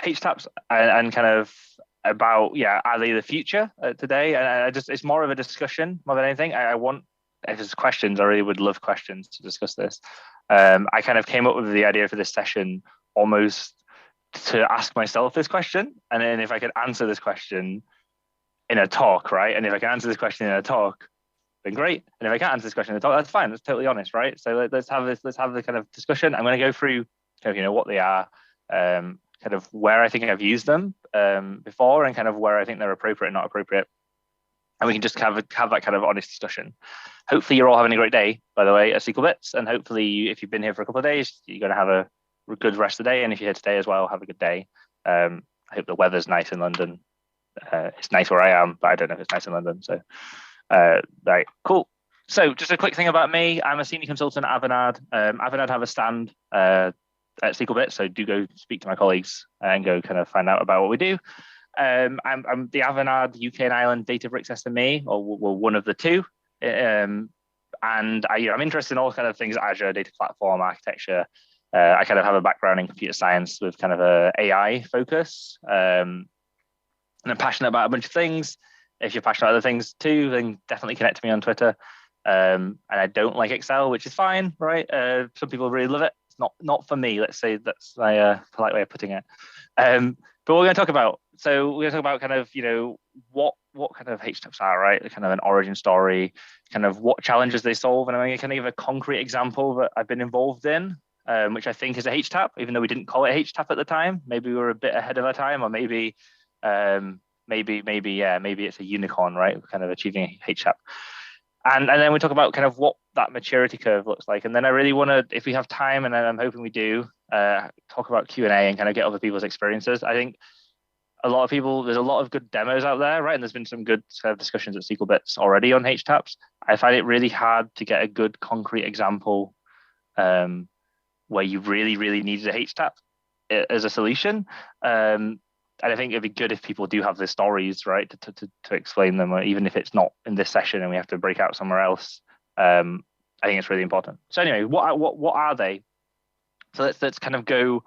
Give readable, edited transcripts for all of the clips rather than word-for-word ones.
HTAPs and kind of about, are they the future today? And it's more of a discussion more than anything. If there's questions, I really would love questions to discuss this. I kind of came up with the idea for this session almost to ask myself this question, and then if I could answer this question in a talk, right? And if I can answer this question in a talk, then great. And if I can't answer this question in a talk, that's fine. That's totally honest, right? So let's have the kind of discussion. I'm going to go through kind of, what they are, kind of where I think I've used them before, and kind of where I think they're appropriate and not appropriate. And we can just have that kind of honest discussion. Hopefully you're all having a great day, by the way, at SQL Bits. And hopefully if you've been here for a couple of days, you're going to have a good rest of the day. And if you're here today as well, have a good day. I hope the weather's nice in London. It's nice where I am, but I don't know if it's nice in London. So, right, cool. So just a quick thing about me. I'm a senior consultant at Avanade. Avanade have a stand at SQL Bits, so do go speak to my colleagues and go kind of find out about what we do. I'm the Avanade UK and Ireland Databricks SME, or one of the two. And I'm interested in all kind of things: Azure, data platform, architecture. I kind of have a background in computer science with kind of a AI focus. And I'm passionate about a bunch of things. If you're passionate about other things too, then definitely connect to me on Twitter. And I don't like Excel, which is fine, right? Some people really love it. It's not for me. Let's say that's my polite way of putting it. But we're going to talk about. So we're going to talk about kind of, what kind of HTAPs are, right? Kind of an origin story, kind of what challenges they solve. And I'm going to kind of give a concrete example that I've been involved in, which I think is a HTAP, even though we didn't call it HTAP at the time. Maybe we were a bit ahead of our time, or maybe it's a unicorn, right? Kind of achieving a HTAP. And then we talk about kind of what that maturity curve looks like. And then I really want to, if we have time, and I'm hoping we do, talk about Q&A and kind of get other people's experiences. I think there's a lot of good demos out there, right? And there's been some good kind of discussions at SQL Bits already on HTAPs. I find it really hard to get a good concrete example where you really, really needed a HTAP as a solution. And I think it'd be good if people do have the stories, right, to explain them, or even if it's not in this session and we have to break out somewhere else. I think it's really important. So anyway, what are they? So let's kind of go.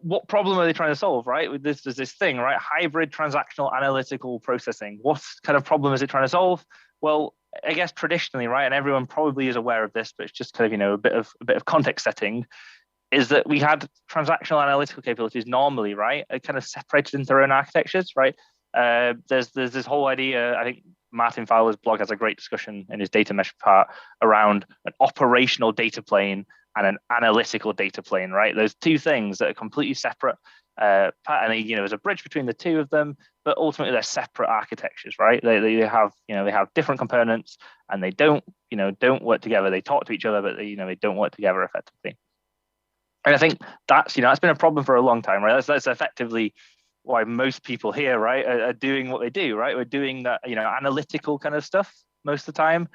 What problem are they trying to solve, right? With there's this thing, right? Hybrid transactional analytical processing. What kind of problem is it trying to solve? Well, I guess traditionally, right, and everyone probably is aware of this, but it's just kind of a bit of context setting. Is that we had transactional analytical capabilities normally, right? Kind of separated into their own architectures, right? There's this whole idea. I think Martin Fowler's blog has a great discussion in his data mesh part around an operational data plane and an analytical data plane, right? Those two things that are completely separate. And there's a bridge between the two of them, but ultimately they're separate architectures, right? They have different components, and they don't work together. They talk to each other, but they don't work together effectively. And I think that's been a problem for a long time, right? That's effectively why most people here, right, are doing what they do, right? We're doing that, analytical kind of stuff most of the time.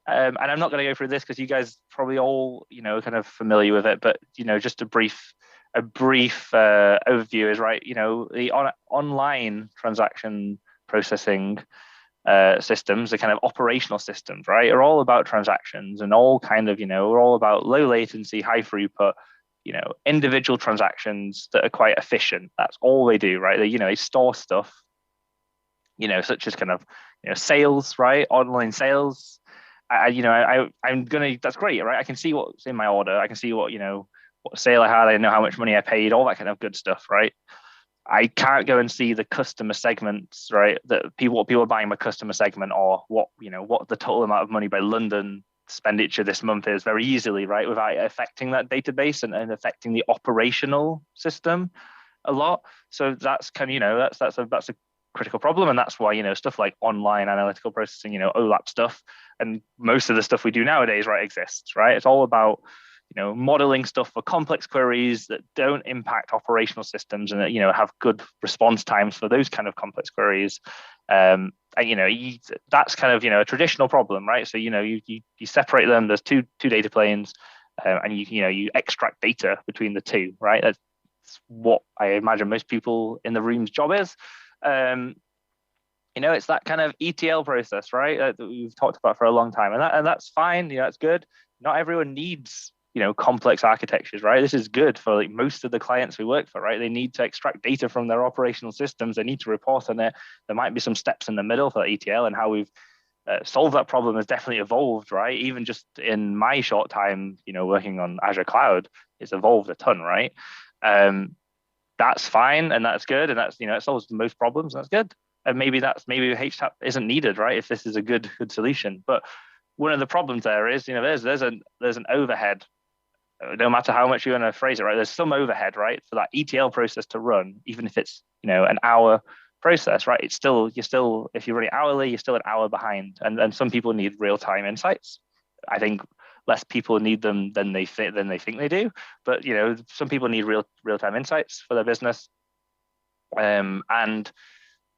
And I'm not going to go through this because you guys probably all, kind of familiar with it. But just a brief overview is, right. The online transaction processing systems, the kind of operational systems, right, are all about transactions and all kind of, we're all about low latency, high throughput. Individual transactions that are quite efficient. That's all they do, right? They store stuff, such as kind of, sales, right? Online sales. That's great, right? I can see what's in my order. I can see what sale I had. I know how much money I paid, all that kind of good stuff, right? I can't go and see the customer segments, right? What people are buying by customer segment, or what the total amount of money by London expenditure this month is very easily, right, without affecting that database and affecting the operational system a lot. So that's kind of that's a critical problem, and that's why stuff like online analytical processing, OLAP stuff, and most of the stuff we do nowadays, right, exists, right? It's all about modeling stuff for complex queries that don't impact operational systems, and that have good response times for those kind of complex queries. And that's kind of a traditional problem, right? So you separate them. There's two data planes, and you extract data between the two, right? That's what I imagine most people in the room's job is. It's that kind of ETL process, right, that we've talked about for a long time, and that's fine. That's good. Not everyone needs complex architectures, right? This is good for like most of the clients we work for, right? They need to extract data from their operational systems. They need to report on it. There might be some steps in the middle for ETL, and how we've solved that problem has definitely evolved, right? Even just in my short time, working on Azure Cloud, it's evolved a ton, right? That's fine and that's good, and that's it solves most problems. And that's good, and maybe HTAP isn't needed, right? If this is a good solution, but one of the problems there is there's an overhead. No matter how much you want to phrase it, right? There's some overhead, right, for that ETL process to run, even if it's an hour process, right? It's still if you're running hourly, you're still an hour behind, and some people need real time insights. I think less people need them than they think they do, but some people need real time insights for their business, and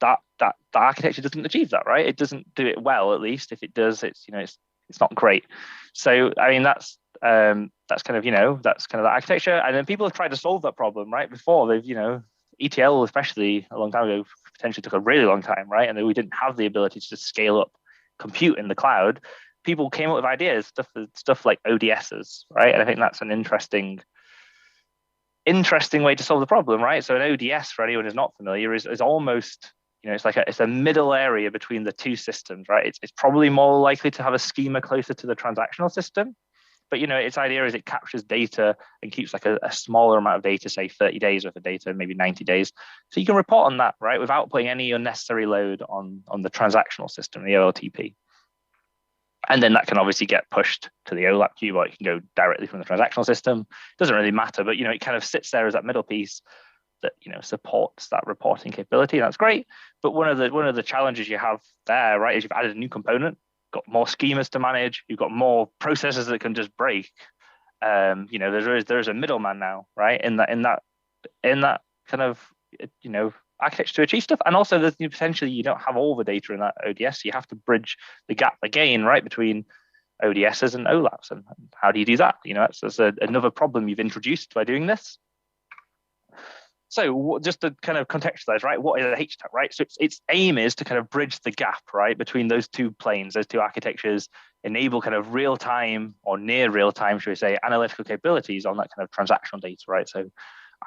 that architecture doesn't achieve that, right? It doesn't do it well. At least if it does, it's not great. So I mean that's kind of the architecture, and then people have tried to solve that problem, right? Before they've ETL, especially a long time ago, potentially took a really long time, right? And we didn't have the ability to just scale up compute in the cloud. People came up with ideas, stuff like ODSs, right? And I think that's an interesting way to solve the problem, right? So an ODS, for anyone who's not familiar, is almost it's a middle area between the two systems, right? It's probably more likely to have a schema closer to the transactional system, but its idea is it captures data and keeps like a smaller amount of data, say 30 days worth of data, maybe 90 days. So you can report on that, right, without putting any unnecessary load on the transactional system, the OLTP. And then that can obviously get pushed to the OLAP queue, or it can go directly from the transactional system. Doesn't really matter, but it kind of sits there as that middle piece that supports that reporting capability. And that's great. But one of the challenges you have there, right, is you've added a new component, got more schemas to manage, you've got more processes that can just break. There's a middleman now, right? In that kind of architecture to achieve stuff. And also there's potentially you don't have all the data in that ODS. So you have to bridge the gap again, right, between ODSs and OLAPs. And how do you do that? That's another problem you've introduced by doing this. So just to kind of contextualize, right, what is a HTAP, right? So its aim is to kind of bridge the gap, right, between those two planes, those two architectures, enable kind of real-time or near real-time, should we say, analytical capabilities on that kind of transactional data, right? So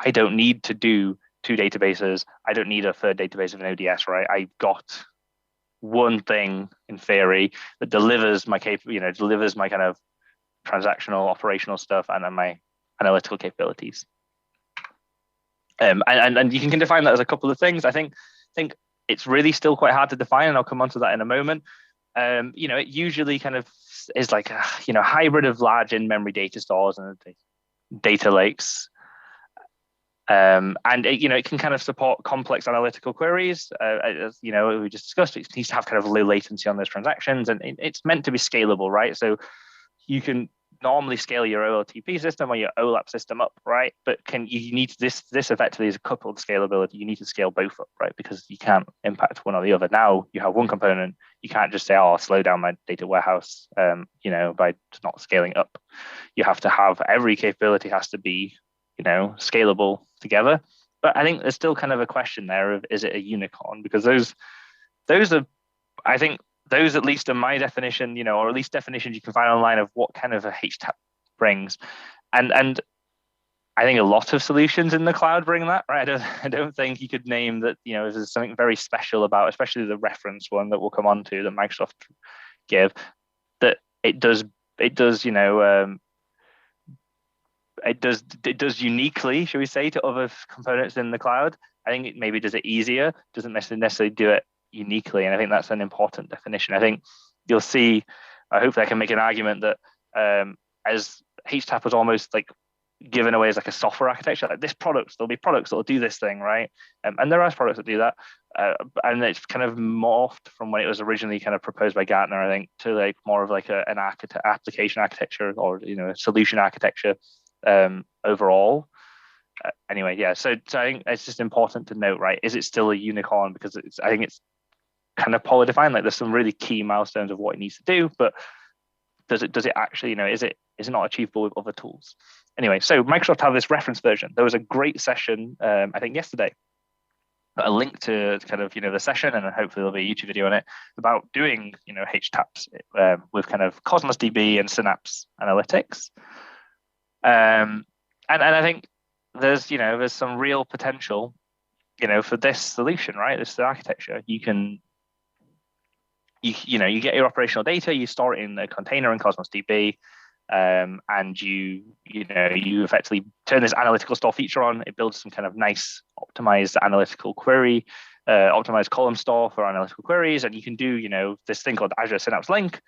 I don't need to do two databases. I don't need a third database of an ODS, right? I got one thing in theory that delivers my delivers my kind of transactional operational stuff and then my analytical capabilities. And you can define that as a couple of things. I think it's really still quite hard to define, and I'll come on to that in a moment. It usually kind of is like a hybrid of large in-memory data stores and data lakes. And it can kind of support complex analytical queries. As we just discussed, it needs to have kind of low latency on those transactions, and it's meant to be scalable, right? So you can normally scale your OLTP system or your OLAP system up, right? But you need this effectively is a coupled scalability. You need to scale both up, right? Because you can't impact one or the other. Now you have one component. You can't just say, "Oh, I'll slow down my data warehouse," by just not scaling up. You have to have every capability has to be, scalable together. But I think there's still kind of a question there of, is it a unicorn? Because those are, I think, those, at least in my definition, or at least definitions you can find online of what kind of a HTAP brings. And I think a lot of solutions in the cloud bring that, right? I don't think you could name that, there's something very special about, especially the reference one that we'll come on to that Microsoft give, that it does uniquely, should we say, to other components in the cloud. I think it maybe does it easier, doesn't necessarily do it uniquely, and I think that's an important definition. I think you'll see, hopefully I can make an argument that as HTAP was almost like given away as like a software architecture, like there'll be products that will do this thing, right? And there are products that do that, and it's kind of morphed from when it was originally kind of proposed by Gartner, I think, to like more of like an application architecture or a solution architecture overall. Anyway, yeah. So I think it's just important to note, right? Is it still a unicorn? Because I think it's kind of poorly defined. Like there's some really key milestones of what it needs to do, but does it actually, is it not achievable with other tools? Anyway, so Microsoft have this reference version. There was a great session, I think yesterday, a link to kind of the session, and hopefully there'll be a YouTube video on it about doing HTAPs with kind of Cosmos DB and Synapse analytics. And I think there's some real potential, for this solution, right? This architecture. You get your operational data, you store it in a container in Cosmos DB, and you effectively turn this analytical store feature on. It builds some kind of nice optimized analytical query, optimized column store for analytical queries, and you can do this thing called Azure Synapse Link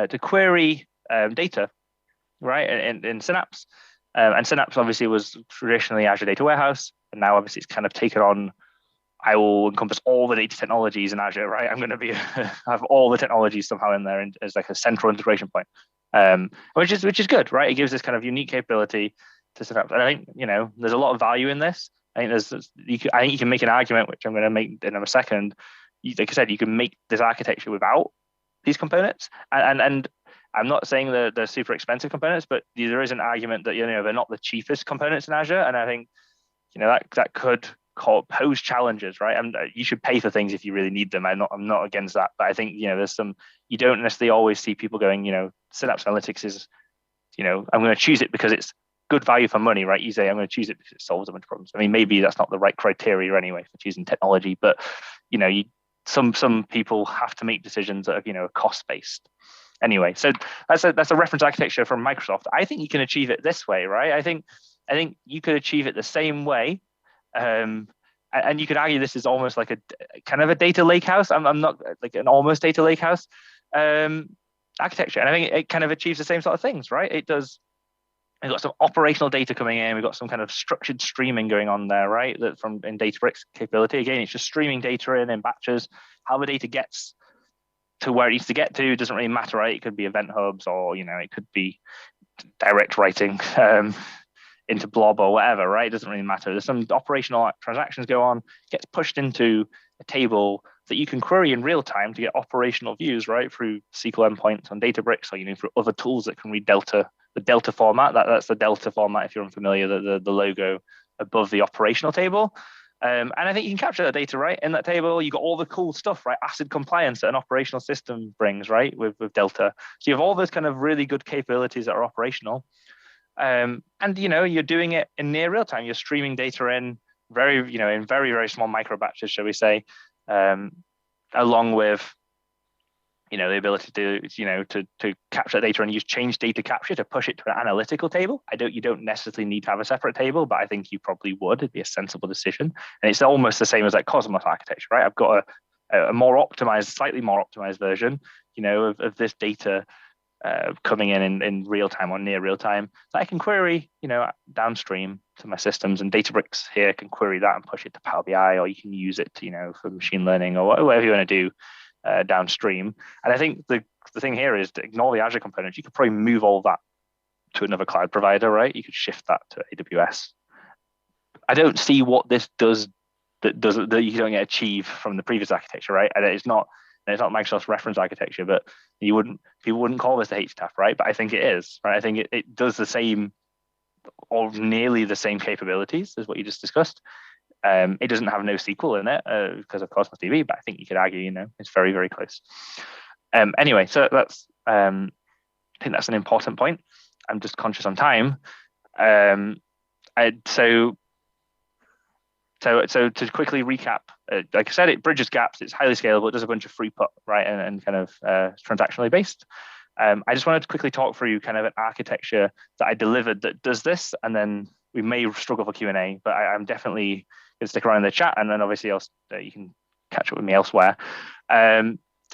to query data, right? In Synapse, and Synapse obviously was traditionally Azure Data Warehouse, and now obviously it's kind of taken on. I will encompass all the data technologies in Azure, right? I'm going to have all the technologies somehow in there as like a central integration point, which is good, right? It gives this kind of unique capability to Synapse, and I think there's a lot of value in this. I think you can make an argument, which I'm going to make in a second. Like I said, you can make this architecture without these components, and I'm not saying they're super expensive components, but there is an argument that they're not the cheapest components in Azure, and I think that could pose challenges, right? You should pay for things if you really need them. I'm not against that, but I think there's some, you don't necessarily always see people going, Synapse Analytics is, I'm going to choose it because it's good value for money, right? You say I'm going to choose it because it solves a bunch of problems. I mean, maybe that's not the right criteria anyway for choosing technology, but some people have to make decisions that are cost based. Anyway, so that's a reference architecture from Microsoft. I think you can achieve it this way, right? I think you could achieve it the same way. And you could argue this is almost like a kind of a data lakehouse. I'm not like an almost data lakehouse architecture, and I think it kind of achieves the same sort of things, right? It does. We've got some operational data coming in. We've got some kind of structured streaming going on there, right? That in Databricks capability. Again, it's just streaming data in batches. How the data gets to where it needs to get to doesn't really matter, right? It could be event hubs, or it could be direct writing into blob or whatever, right? It doesn't really matter. There's some operational transactions go on, gets pushed into a table that you can query in real time to get operational views, right? Through SQL endpoints on Databricks, or through other tools that can read the Delta format. That's the Delta format, if you're unfamiliar, the logo above the operational table. And I think you can capture that data, right? In that table, you got all the cool stuff, right? Asset compliance that an operational system brings, right? With Delta. So you have all those kind of really good capabilities that are operational. And you're doing it in near real time. You're streaming data in very very small micro batches, shall we say, along with the ability to capture data and use change data capture to push it to an analytical table. You don't necessarily need to have a separate table, but I think you probably would. It'd be a sensible decision, and it's almost the same as like Cosmos architecture, right? I've got a slightly more optimized version, of this data. Coming in real time or near real time that I can query, downstream to my systems, and Databricks here can query that and push it to Power BI, or you can use it to, for machine learning or whatever you want to do downstream. And I think the thing here is to ignore the Azure components. You could probably move all that to another cloud provider, right? You could shift that to AWS. I don't see what this does that you don't get achieve from the previous architecture, right? And it's not Microsoft's reference architecture, but people wouldn't call this the HTAP, right? But I think it is, right? I think it does the same or nearly the same capabilities as what you just discussed. It doesn't have NoSQL in it because of Cosmos DB, but I think you could argue, it's very, very close. Anyway, so that's I think that's an important point. I'm just conscious on time. So to quickly recap, like I said, it bridges gaps. It's highly scalable. It does a bunch of throughput, right, and kind of transactionally based. I just wanted to quickly talk through kind of an architecture that I delivered that does this, and then we may struggle for Q&A, but I'm definitely going to stick around in the chat, and then obviously you can catch up with me elsewhere.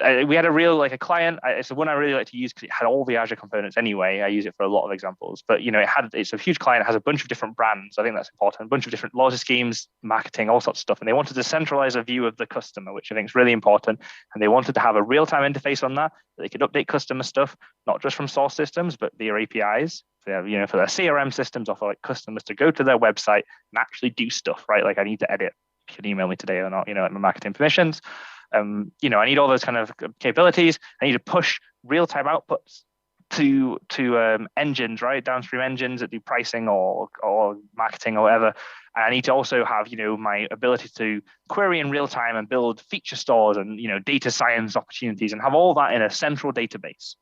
We had a client. It's the one I really like to use because it had all the Azure components anyway. I use it for a lot of examples, but it's a huge client. It has a bunch of different brands. I think that's important. A bunch of different loyalty schemes, marketing, all sorts of stuff. And they wanted to centralize a view of the customer, which I think is really important. And they wanted to have a real-time interface on that they could update customer stuff, not just from source systems, but via APIs. For their CRM systems, or for like customers to go to their website and actually do stuff, right? Like I need to edit. You can email me today or not. Like my marketing permissions. I need all those kind of capabilities. I need to push real-time outputs to engines, right? Downstream engines that do pricing or marketing or whatever. And I need to also have, my ability to query in real time and build feature stores and, data science opportunities and have all that in a central database.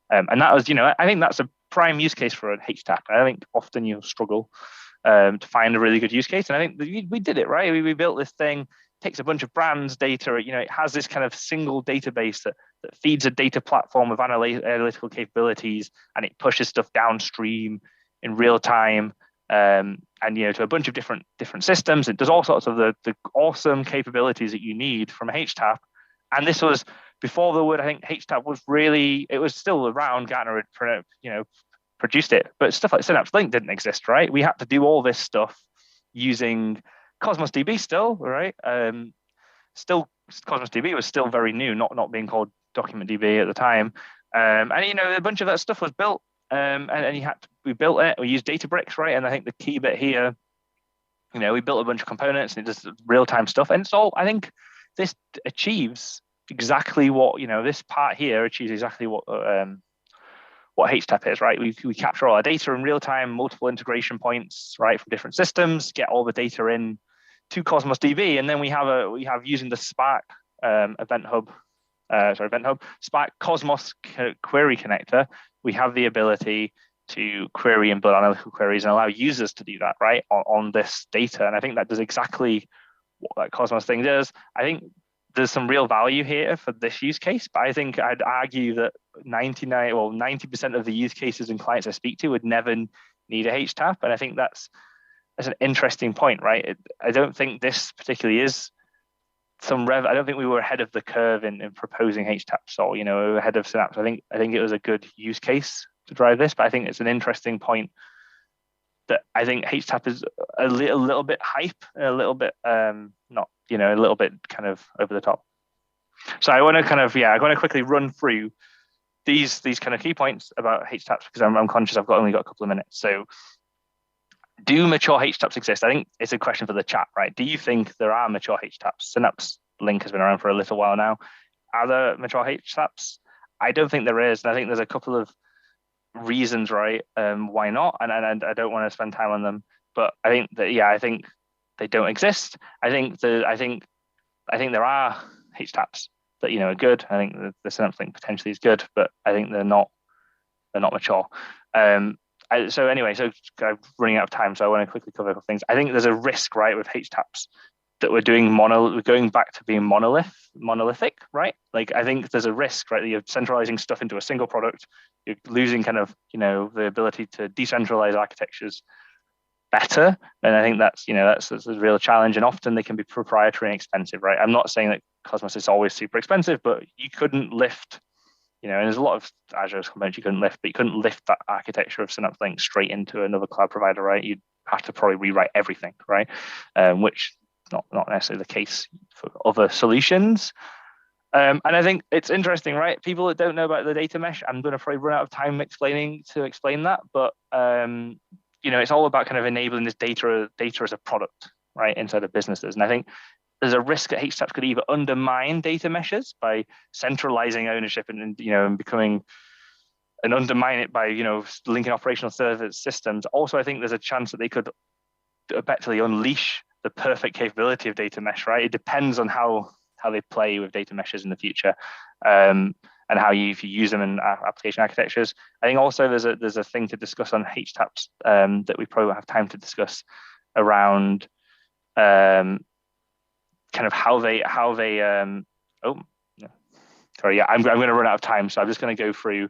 And that was, I think that's a prime use case for an HTAP. I think often you'll struggle to find a really good use case. And I think we did it, right? We built this thing, takes a bunch of brands data, it has this kind of single database that feeds a data platform of analytical capabilities, and it pushes stuff downstream in real time, and to a bunch of different systems. It does all sorts of the awesome capabilities that you need from HTAP. And this was before the word, I think HTAP was really, it was still around. Gartner had produced it, but stuff like Synapse Link didn't exist, right? We had to do all this stuff using Cosmos DB still, right? Still, Cosmos DB was still very new, not being called Document DB at the time. And a bunch of that stuff was built, and we built it. We used Databricks, right? And I think the key bit here, we built a bunch of components and it does real-time stuff. And so I think this achieves exactly what, this part here achieves exactly what HTAP is, right? We capture all our data in real time, multiple integration points, right, from different systems, get all the data in to Cosmos DB, and then we have using the Spark Spark Cosmos query connector, we have the ability to query and build analytical queries and allow users to do that, right, on this data. And I think that does exactly what that Cosmos thing does. I think there's some real value here for this use case, but I think I'd argue that 90% of the use cases and clients I speak to would never need a HTAP. And I think that's an interesting point, right? I don't think this particularly is I don't think we were ahead of the curve in proposing HTAPs, or ahead of Synapse. I think it was a good use case to drive this, but I think it's an interesting point that I think HTAP is a little bit hype, a little bit not, a little bit kind of over the top. So I want to quickly run through these kind of key points about HTAPs, because I'm conscious I've only got a couple of minutes. So, do mature HTAPs exist? I think it's a question for the chat, right? Do you think there are mature HTAPs? Synapse Link has been around for a little while now. Are there mature HTAPs? I don't think there is, and I think there's a couple of reasons, right? Why not? And I don't want to spend time on them, but I think they don't exist. I think there are HTAPs that are good. I think the Synapse Link potentially is good, but I think they're not mature. So I'm running out of time, so I want to quickly cover a couple things. I think there's a risk, right, with HTAPs that we're going back to being monolithic, right? Like, I think there's a risk, right, that you're centralizing stuff into a single product. You're losing kind of, the ability to decentralize architectures better. And I think that's a real challenge. And often they can be proprietary and expensive, right? I'm not saying that Cosmos is always super expensive, but you couldn't lift, and there's a lot of Azure components you couldn't lift, but you couldn't lift that architecture of Synapse Link straight into another cloud provider, right? You'd have to probably rewrite everything, right? Which not necessarily the case for other solutions. And I think it's interesting, right? People that don't know about the data mesh, I'm going to probably run out of time explaining that, but it's all about kind of enabling this data as a product, right, inside of businesses. And I think there's a risk that HTAPs could either undermine data meshes by centralizing ownership and becoming, and undermine it by linking operational service systems. Also, I think there's a chance that they could effectively unleash the perfect capability of data mesh, right? It depends on how they play with data meshes in the future, and how if you use them in application architectures. I think also there's a thing to discuss on HTAPs that we probably won't have time to discuss around kind of how they I'm going to run out of time, so I'm just going to go through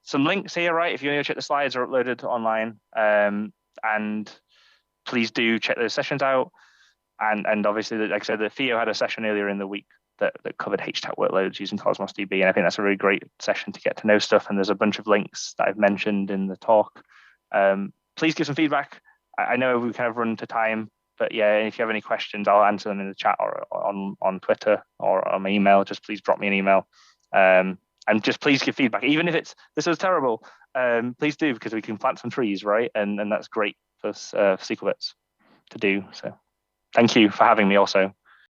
some links here, right? If you want to check, the slides are uploaded online, and please do check those sessions out. And obviously, like I said, the Theo had a session earlier in the week that covered HTAP workloads using Cosmos DB, and I think that's a really great session to get to know stuff. And there's a bunch of links that I've mentioned in the talk. Please give some feedback. I know we kind of run to time, but yeah, if you have any questions, I'll answer them in the chat or on Twitter or on my email. Just please drop me an email, and just please give feedback, even if this was terrible. Please do, because we can plant some trees, right? And that's great for SQL Bits to do. So thank you for having me also.